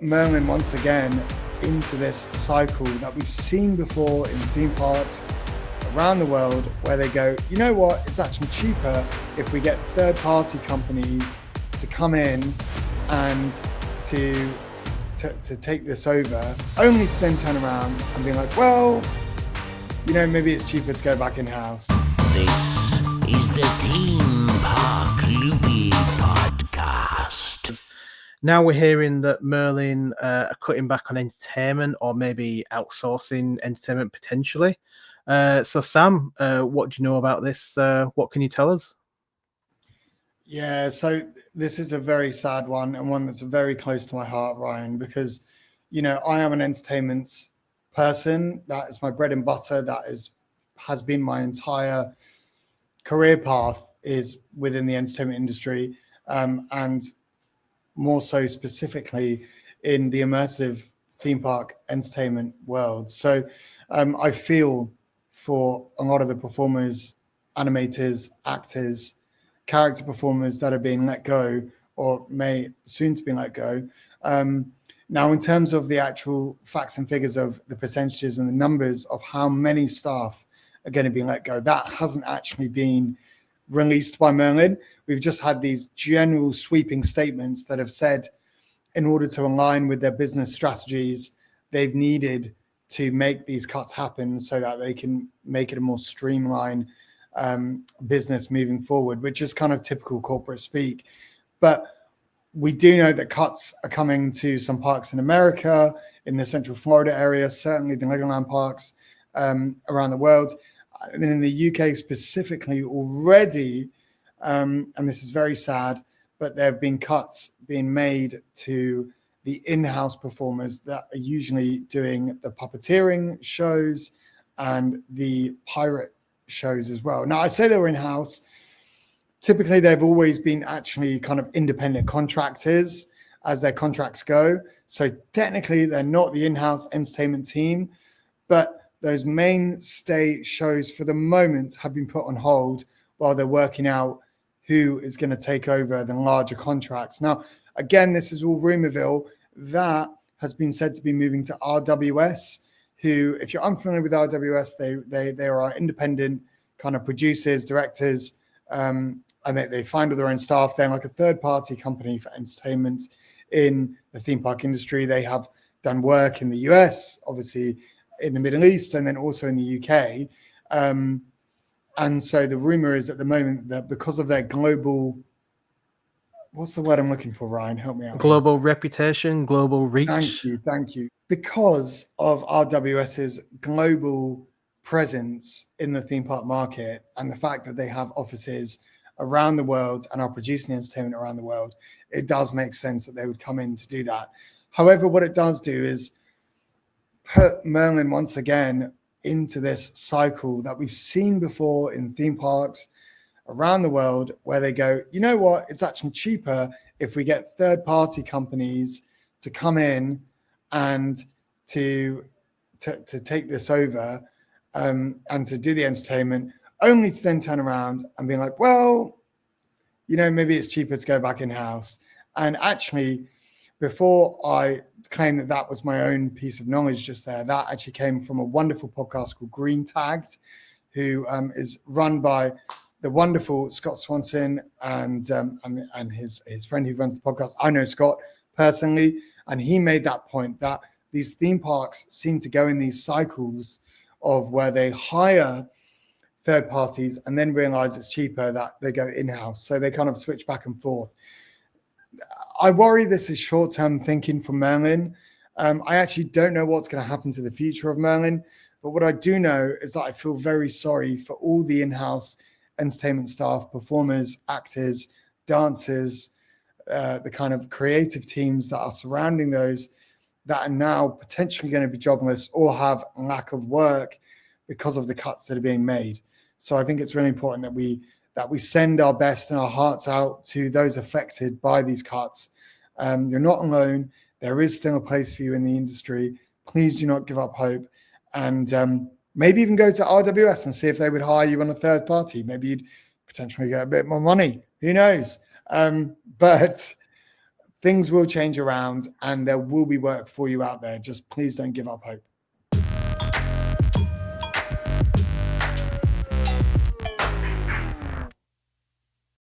Merlin once again into this cycle that we've seen before in theme parks around the world, where they go, you know what, it's actually cheaper if we get third-party companies to come in and to take this over, only to then turn around and be like, well, you know, maybe it's cheaper to go back in-house. This is the Theme Park Loopy Podcast. Now we're hearing that Merlin are cutting back on entertainment, or maybe outsourcing entertainment potentially. So Sam, what do you know about this? What can you tell us? Yeah, so this is a very sad one, and one that's very close to my heart, Ryan, because, you know, I am an entertainment person. That is my bread and butter. That has been my entire career path, is within the entertainment industry, and more so specifically in the immersive theme park entertainment world. So I feel for a lot of the performers, animators, actors, character performers that are being let go or may soon to be let go. Now, in terms of the actual facts and figures of the percentages and the numbers of how many staff are going to be let go, that hasn't actually been released by Merlin. We've just had these general sweeping statements that have said, in order to align with their business strategies, they've needed to make these cuts happen so that they can make it a more streamlined business moving forward, which is kind of typical corporate speak. But we do know that cuts are coming to some parks in America, in the Central Florida area, certainly the Legoland parks around the world. And then in the UK specifically already, and this is very sad, but there have been cuts being made to the in-house performers that are usually doing the puppeteering shows and the pirate shows as well. Now, I say they were in-house. Typically, they've always been actually kind of independent contractors as their contracts go. So technically, they're not the in-house entertainment team, but those mainstay shows for the moment have been put on hold while they're working out who is going to take over the larger contracts. Now, again, this is all rumorville. That has been said to be moving to RWS, who, if you're unfamiliar with RWS, they are independent kind of producers, directors, and they find all their own staff. They're like a third-party company for entertainment in the theme park industry. They have done work in the US, obviously in the Middle East, and then also in the UK. And so the rumor is at the moment that because of their global, what's the word I'm looking for, Ryan? Help me out. Global reputation, global reach. Thank you. Because of RWS's global presence in the theme park market and the fact that they have offices around the world and are producing entertainment around the world, it does make sense that they would come in to do that. However, what it does do is put Merlin once again into this cycle that we've seen before in theme parks around the world, where they go, you know what, it's actually cheaper if we get third-party companies to come in and to take this over and to do the entertainment, only to then turn around and be like, well, you know, maybe it's cheaper to go back in-house. And actually, before I claim that that was my own piece of knowledge just there, that actually came from a wonderful podcast called Green Tagged, who is run by the wonderful Scott Swanson and his friend who runs the podcast. I know Scott personally, and he made that point that these theme parks seem to go in these cycles of where they hire third parties and then realize it's cheaper that they go in-house. So they kind of switch back and forth. I worry this is short-term thinking from Merlin. I actually don't know what's going to happen to the future of Merlin, but what I do know is that I feel very sorry for all the in-house entertainment staff, performers, actors, dancers, the kind of creative teams that are surrounding those that are now potentially going to be jobless or have lack of work because of the cuts that are being made. So I think it's really important that we send our best and our hearts out to those affected by these cuts. You're not alone. There is still a place for you in the industry. Please do not give up hope. And maybe even go to RWS and see if they would hire you on a third party. Maybe you'd potentially get a bit more money. Who knows? But things will change around and there will be work for you out there. Just please don't give up hope.